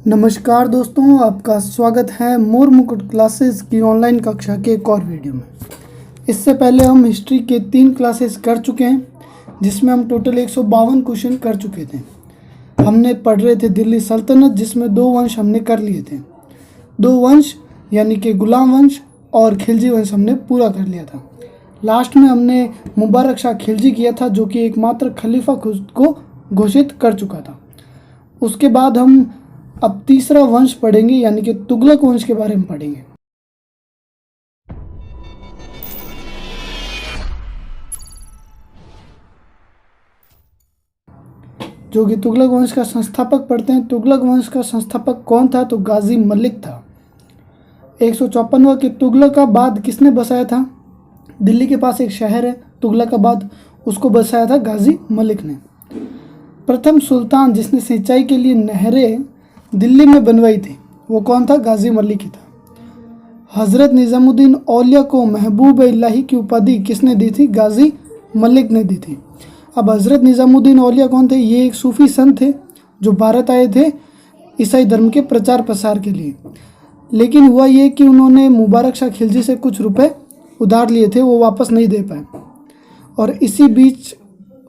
नमस्कार दोस्तों, आपका स्वागत है मोर मुकुट क्लासेस की ऑनलाइन कक्षा के एक और वीडियो में। इससे पहले हम हिस्ट्री के 3 क्लासेस कर चुके हैं, जिसमें हम टोटल 152 क्वेश्चन कर चुके थे। हमने पढ़ रहे थे दिल्ली सल्तनत, जिसमें 2 वंश हमने कर लिए थे। 2 वंश यानी कि गुलाम वंश और खिलजी वंश हमने पूरा कर लिया था। लास्ट में हमने मुबारक शाह खिलजी किया था, जो कि एकमात्र खलीफा खुद को घोषित कर चुका था। उसके बाद हम अब तीसरा वंश पढ़ेंगे, यानी कि तुगलक वंश के बारे में पढ़ेंगे। जो कि तुगलक वंश का संस्थापक पढ़ते हैं। तुगलक वंश का संस्थापक कौन था? तो गाजी मलिक था। 154वां के तुगलकाबाद किसने बसाया था? दिल्ली के पास एक शहर है तुगलकाबाद, उसको बसाया था गाजी मलिक ने। प्रथम सुल्तान जिसने सिंचाई के लिए नहरें दिल्ली में बनवाई थी, वो कौन था? गाजी मलिक ही था। हज़रत निज़ामुद्दीन औलिया को महबूब इलाही की उपाधि किसने दी थी? गाजी मलिक ने दी थी। अब हज़रत निज़ामुद्दीन औलिया कौन थे? ये एक सूफ़ी संत थे जो भारत आए थे ईसाई धर्म के प्रचार प्रसार के लिए। लेकिन हुआ ये कि उन्होंने मुबारक शाह खिलजी से कुछ रुपए उधार लिए थे, वो वापस नहीं दे पाए। और इसी बीच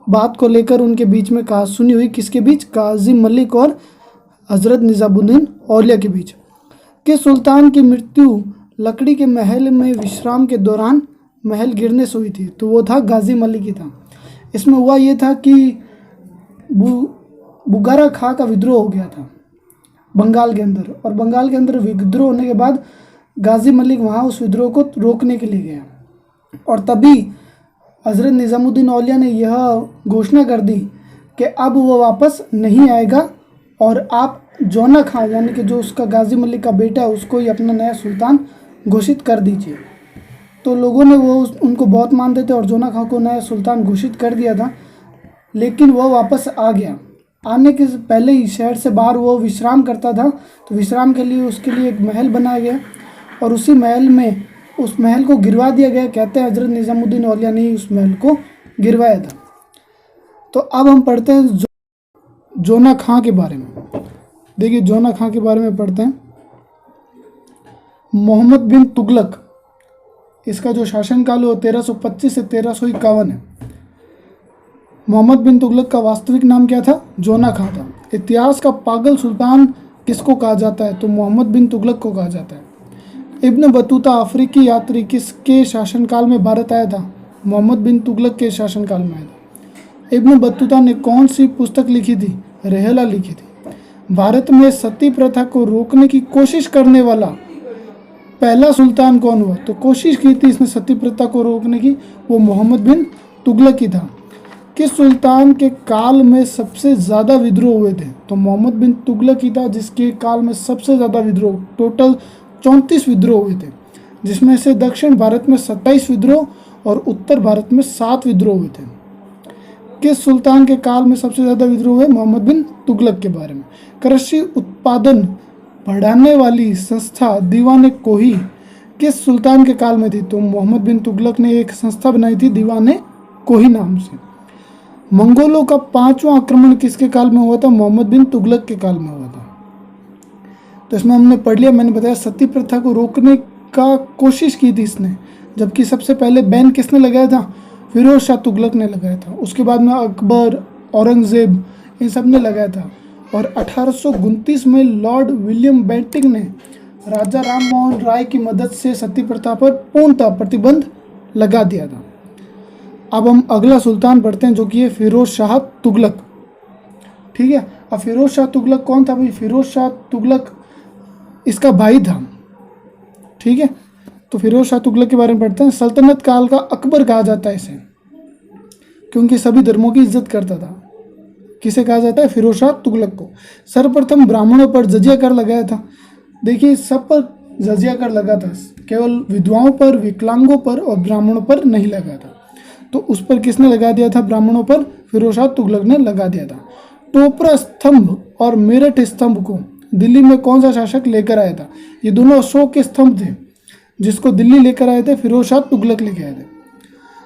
बात को लेकर उनके बीच में कहा सुनी हुई, किसके बीच? गाजी मलिक और हज़रत निज़ामुद्दीन औलिया के बीच। कि सुल्तान की मृत्यु लकड़ी के महल में विश्राम के दौरान महल गिरने से हुई थी, तो वो था गाजी मलिक ही था। इसमें हुआ ये था कि बुगारा खां का विद्रोह हो गया था बंगाल के अंदर, और बंगाल के अंदर विद्रोह होने के बाद गाजी मलिक वहाँ उस विद्रोह को रोकने के लिए गया। और तभी हज़रत निज़ामुद्दीन औलिया ने यह घोषणा कर दी कि अब वो वापस नहीं आएगा और आप जोना खां यानी कि जो उसका गाजी मलिक का बेटा है, उसको ही अपना नया सुल्तान घोषित कर दीजिए। तो लोगों ने उनको बहुत मानते थे और जोना खां को नया सुल्तान घोषित कर दिया था। लेकिन वह वापस आ गया। आने के पहले ही शहर से बाहर वो विश्राम करता था, तो विश्राम के लिए उसके लिए एक महल बनाया गया और उसी महल में उस महल को गिरवा दिया गया। कहते हैं हज़रत निज़ामुद्दीन औलिया ने उस महल को गिरवाया था। तो अब हम पढ़ते हैं जोना खां के बारे में। देखिए, जोना खां के बारे में पढ़ते हैं। मोहम्मद बिन तुगलक, इसका जो शासनकाल है वो 1325 से 1351 है। मोहम्मद बिन तुगलक का वास्तविक नाम क्या था? जोना खां था। इतिहास का पागल सुल्तान किसको कहा जाता है? तो मोहम्मद बिन तुगलक को कहा जाता है। इब्न बतूता अफ्रीकी यात्री किसके शासनकाल में भारत आया था? मोहम्मद बिन तुगलक के शासनकाल में आया था। इब्न बतूता ने कौन सी पुस्तक लिखी थी? रहला लिखी थी। भारत में सती प्रथा को रोकने की कोशिश करने वाला पहला सुल्तान कौन हुआ? तो कोशिश की थी इसने सती प्रथा को रोकने की, वो मोहम्मद बिन तुगलक ही था। किस सुल्तान के काल में सबसे ज़्यादा विद्रोह हुए थे? तो मोहम्मद बिन तुगलक ही था, जिसके काल में सबसे ज़्यादा विद्रोह, टोटल 34 विद्रोह हुए थे, जिसमें से दक्षिण भारत में 27 विद्रोह और उत्तर भारत में 7 विद्रोह हुए थे। किस सुल्तान के काल में सबसे ज़्यादा विद्रोह हुए? मोहम्मद बिन तुगलक के बारे में। कृषि उत्पादन बढ़ाने वाली संस्था दीवाने कोही किस सुल्तान के काल में थी? तो मोहम्मद बिन तुगलक ने एक संस्था बनाई थी दीवाने कोही नाम से। मंगोलों का 5वां आक्रमण किसके काल में हुआ था? मोहम्मद बिन तुगलक के काल में हुआ था। तो इसमें हमने पढ़ लिया, मैंने बताया सती प्रथा को रोकने का कोशिश की थी इसने, जबकि सबसे पहले बैन किसने लगाया था? फिरोज शाह तुगलक ने लगाया था। उसके बाद में अकबर, औरंगजेब, इन सब ने लगाया था। और 1829 में लॉर्ड विलियम बेंटिंक ने राजा राम मोहन राय की मदद से सती प्रथा पर पूर्णतः प्रतिबंध लगा दिया था। अब हम अगला सुल्तान पढ़ते हैं, जो कि है फिरोज शाह तुगलक। ठीक है, अब फिरोज शाह तुगलक कौन था भाई? फिरोज शाह तुगलक इसका भाई था। ठीक है, तो फिरोज शाह तुगलक के बारे में पढ़ते हैं। सल्तनत काल का अकबर कहा जाता है इसे, क्योंकि सभी धर्मों की इज्जत करता था। किसे कहा जाता है? फिरोज शाह तुगलक को। सर्वप्रथम ब्राह्मणों पर जजिया कर लगाया था। देखिए, सब पर जजिया कर लगा था, केवल विधवाओं पर, विकलांगों पर और ब्राह्मणों पर नहीं लगा था। तो उस पर किसने लगा दिया था? ब्राह्मणों पर फिरोज शाह तुगलक ने लगा दिया था। टोपरा स्तंभ और मेरठ स्तंभ को दिल्ली में कौन सा शासक लेकर आया था? ये दोनों अशोक के स्तंभ थे, जिसको दिल्ली लेकर आए थे फिरोज शाह तुगलक लेकर आए थे।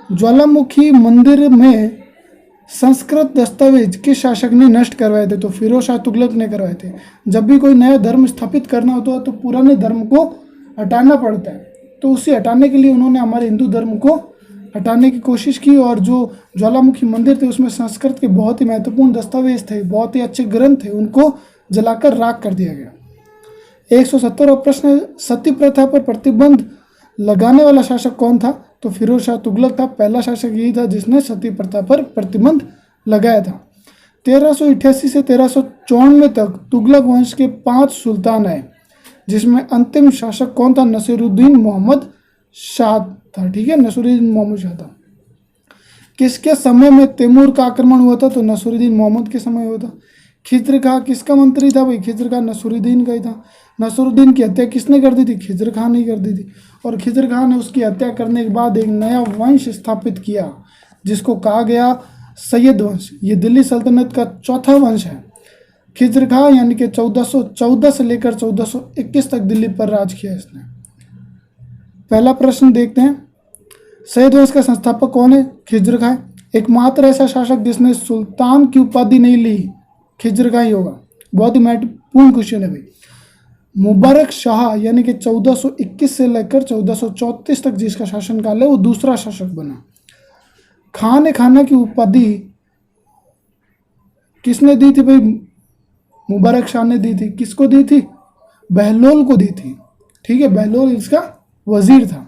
ज्वालामुखी मंदिर में संस्कृत दस्तावेज किस शासक ने नष्ट करवाए थे? तो फिरोज शाह तुगलक ने करवाए थे। जब भी कोई नया धर्म स्थापित करना होता है तो पुराने धर्म को हटाना पड़ता है, तो उसे हटाने के लिए उन्होंने हमारे हिंदू धर्म को हटाने की कोशिश की, और जो ज्वालामुखी मंदिर थे उसमें संस्कृत के बहुत ही महत्वपूर्ण दस्तावेज थे, बहुत ही अच्छे ग्रंथ थे, उनको जलाकर राख कर दिया गया। 170वां प्रश्न, सती प्रथा पर प्रतिबंध लगाने वाला शासक कौन था? तो फिरोज शाह तुगलक था, पहला शासक यही था जिसने सती प्रथा पर प्रतिबंध लगाया था। 1388 से 1394 तक तुगलक वंश के 5 सुल्तान आए, जिसमें अंतिम शासक कौन था? नसीरुद्दीन मोहम्मद शाह था। ठीक है, नसीरुद्दीन मोहम्मद शाह था। किसके समय में तैमूर का आक्रमण हुआ था? तो नसीरुद्दीन मोहम्मद के समय हुआ था। खिज्र खां किसका मंत्री था? भाई खिज्र खां नसीरुद्दीन का ही था। नसीरुद्दीन की हत्या किसने कर दी थी? खिज्र खां ने कर दी थी। और खिज्र खां ने उसकी हत्या करने के बाद एक नया वंश स्थापित किया जिसको कहा गया सैयद वंश। ये दिल्ली सल्तनत का चौथा वंश है। खिज्र खां यानी कि 1414 से लेकर 1421 तक दिल्ली पर राज किया इसने। पहला प्रश्न देखते हैं, सैयद वंश का संस्थापक कौन है? खिज्र खां। एकमात्र ऐसा शासक जिसने सुल्तान की उपाधि नहीं ली, खिज्र खां ही होगा। बहुत ही महत्वपूर्ण क्वेश्चन है भाई। मुबारक शाह यानी कि 1421 से लेकर 1434 तक जिसका शासनकाल है वो दूसरा शासक बना। खान ए खाना की उपाधि किसने दी थी भाई? मुबारक शाह ने दी थी। किसको दी थी? बहलोल को दी थी। ठीक है, बहलोल इसका वजीर था।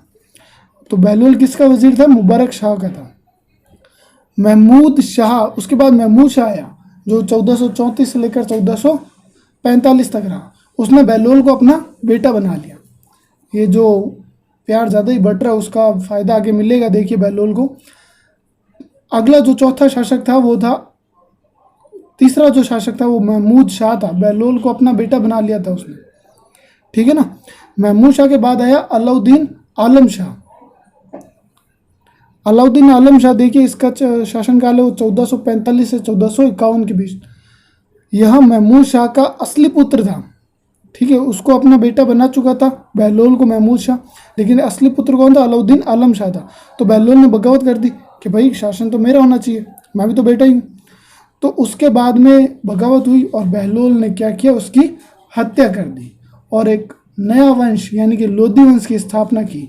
तो बहलोल किसका वजीर था? मुबारक शाह का था। महमूद शाह, उसके बाद महमूद शाह आया जो 1434 से लेकर 1445 तक रहा। उसने बहलोल को अपना बेटा बना लिया। ये जो प्यार ज़्यादा ही बढ़ रहा है उसका फ़ायदा आगे मिलेगा, देखिए बहलोल को। अगला जो चौथा शासक था वो था, तीसरा जो शासक था वो महमूद शाह था। बहलोल को अपना बेटा बना लिया था उसने। ठीक है ना। महमूद शाह के बाद आया अलाउद्दीन आलम शाह। अलाउद्दीन आलम शाह देखिए इसका शासनकाल है वो 1445 से 1451 के बीच। यह महमूद शाह का असली पुत्र था। ठीक है, उसको अपना बेटा बना चुका था बहलोल को महमूद शाह, लेकिन असली पुत्र कौन था? अलाउद्दीन आलम शाह था। तो बहलोल ने बगावत कर दी कि भाई शासन तो मेरा होना चाहिए, मैं भी तो बेटा ही हूँ। तो उसके बाद में बगावत हुई और बहलोल ने क्या किया? उसकी हत्या कर दी और एक नया वंश यानी कि लोधी वंश की स्थापना की।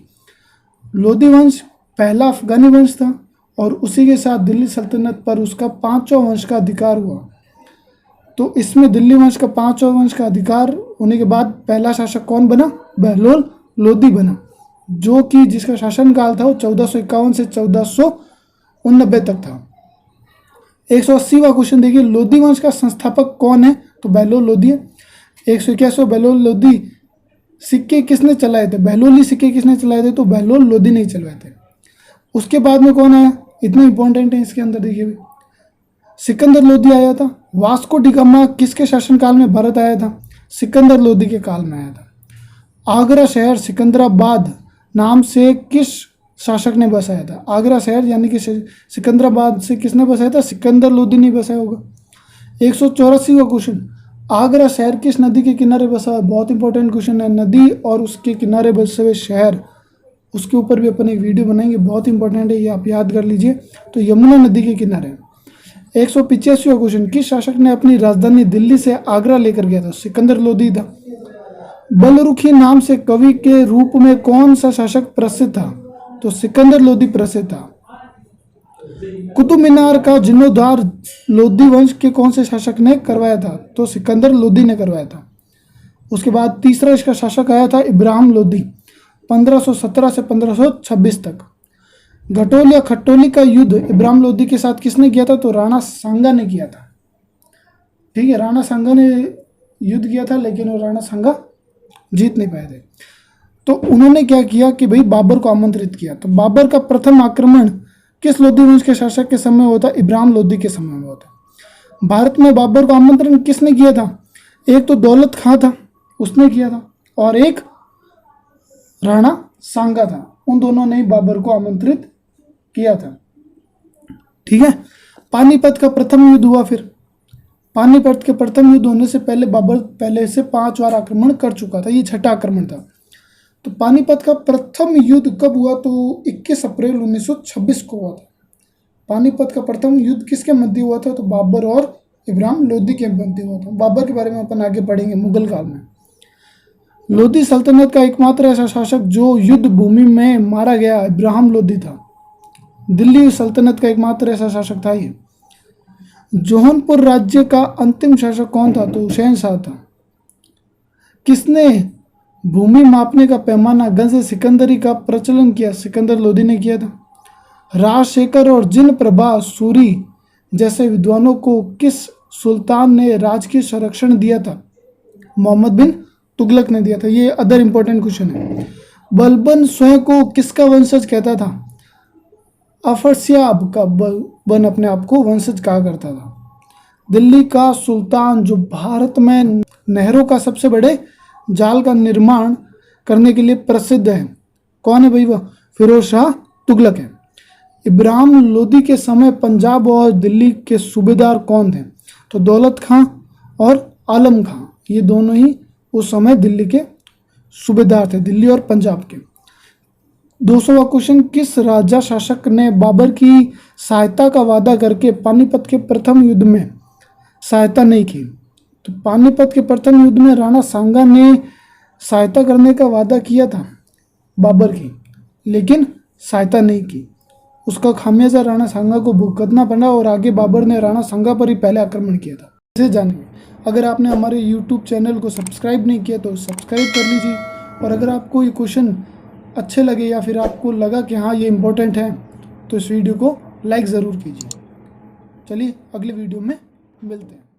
लोधी वंश पहला अफगानी वंश था और उसी के साथ दिल्ली सल्तनत पर उसका 5वां वंश का अधिकार हुआ। तो इसमें दिल्ली वंश का 5वां वंश का अधिकार होने के बाद पहला शासक कौन बना? बहलोल लोधी बना, जो कि जिसका शासनकाल था वो 1451 से 1489 तक था। 180वां क्वेश्चन देखिए, लोधी वंश का संस्थापक कौन है? तो बहलोल लोधी है। 181वां, बहलोल लोधी सिक्के किसने चलाए थे? बहलोली सिक्के किसने चलाए थे? तो बहलोल लोधी नहीं चलवाए थे। उसके बाद में कौन आया? इतना इंपॉर्टेंट है इसके अंदर देखिए भी, सिकंदर लोधी आया था। वास्को डी गामा किसके शासनकाल में भारत आया था? सिकंदर लोधी के काल में आया था। आगरा शहर सिकंदराबाद नाम से किस शासक ने बसाया था? आगरा शहर यानी कि सिकंदराबाद से किसने बसाया था? सिकंदर लोधी ने बसाया होगा। 184वां क्वेश्चन, आगरा शहर किस नदी के किनारे बसा है? बहुत इंपॉर्टेंट क्वेश्चन है। नदी और उसके किनारे बसे हुए शहर, उसके ऊपर भी अपन एक वीडियो बनाएंगे, बहुत इंपॉर्टेंट है, ये आप याद कर लीजिए। तो यमुना नदी के किनारे। 185वां क्वेश्चन, किस शासक ने अपनी राजधानी दिल्ली से आगरा लेकर गया था? सिकंदर लोधी था। बलरुखी नाम से कवि के रूप में कौन सा शासक प्रसिद्ध था? तो सिकंदर लोधी प्रसिद्ध था। कुतुब मीनार का जीर्णोद्धार लोधी वंश के कौन से शासक ने करवाया था? तो सिकंदर लोधी ने करवाया था। उसके बाद तीसरा इसका शासक आया था इब्राहिम लोधी, 1517 से 1526 तक। घटोल या खटोली का युद्ध इब्राहिम लोधी के साथ किसने किया था? तो राणा सांगा ने किया था। ठीक है, राणा सांगा ने युद्ध किया था, लेकिन वो राणा सांगा जीत नहीं पाए थे। तो उन्होंने क्या किया कि भाई बाबर को आमंत्रित किया। तो बाबर का प्रथम आक्रमण किस लोधी वंश के शासक के समय हुआ था? इब्राहिम लोधी के समय में हुआ था। भारत में बाबर को आमंत्रण किसने किया था? एक तो दौलत खां था, उसने किया था, और एक राणा सांगा था। उन दोनों ने बाबर को आमंत्रित किया था। ठीक है, पानीपत का प्रथम युद्ध हुआ। फिर पानीपत के प्रथम युद्ध होने से पहले बाबर पहले से 5 बार आक्रमण कर चुका था, ये छठा आक्रमण था। तो पानीपत का प्रथम युद्ध कब हुआ? तो 21 अप्रैल 1926 को हुआ था। पानीपत का प्रथम युद्ध किसके मध्य हुआ था? तो बाबर और इब्राहिम लोदी के मध्य हुआ था। बाबर के बारे में अपन आगे पढ़ेंगे मुगल काल में। लोदी सल्तनत का एकमात्र ऐसा शासक जो युद्ध भूमि में मारा गया इब्राहिम लोदी था। दिल्ली सल्तनत का एकमात्र ऐसा शासक था ये। जौनपुर राज्य का अंतिम शासक कौन था? तो हुसैन शाह था। किसने भूमि मापने का पैमाना गज सिकंदरी का प्रचलन किया? सिकंदर लोदी ने किया था। राजशेखर और जिन प्रभा सूरी जैसे विद्वानों को किस सुल्तान ने राजकीय संरक्षण दिया था? मोहम्मद बिन तुगलक ने दिया था। ये अदर इंपॉर्टेंट क्वेश्चन है। बलबन स्वयं को किसका वंशज कहता था? अफरसियाब का बलबन अपने आप को वंशज कहा करता था। दिल्ली का सुल्तान जो भारत में नहरों का सबसे बड़े जाल का निर्माण करने के लिए प्रसिद्ध है, कौन है भाई? वह फिरोज शाह तुगलक है। इब्राहिम लोदी के समय पंजाब और दिल्ली के सूबेदार कौन थे? तो दौलत खां और आलम खां, ये दोनों ही उस समय दिल्ली के सूबेदार थे, दिल्ली और पंजाब के। 200वां क्वेश्चन, किस राजा शासक ने बाबर की सहायता का वादा करके पानीपत के प्रथम युद्ध में सहायता नहीं की? तो पानीपत के प्रथम युद्ध में राणा सांगा ने सहायता करने का वादा किया था बाबर की, लेकिन सहायता नहीं की। उसका खामियाजा राणा सांगा को भुगतना पड़ा और आगे बाबर ने राणा सांगा पर ही पहले आक्रमण किया था। इसे जानेंगे। अगर आपने हमारे YouTube चैनल को सब्सक्राइब नहीं किया तो सब्सक्राइब कर लीजिए, और अगर आपको ये क्वेश्चन अच्छे लगे या फिर आपको लगा कि हाँ ये इम्पोर्टेंट है तो इस वीडियो को लाइक ज़रूर कीजिए। चलिए अगले वीडियो में मिलते हैं।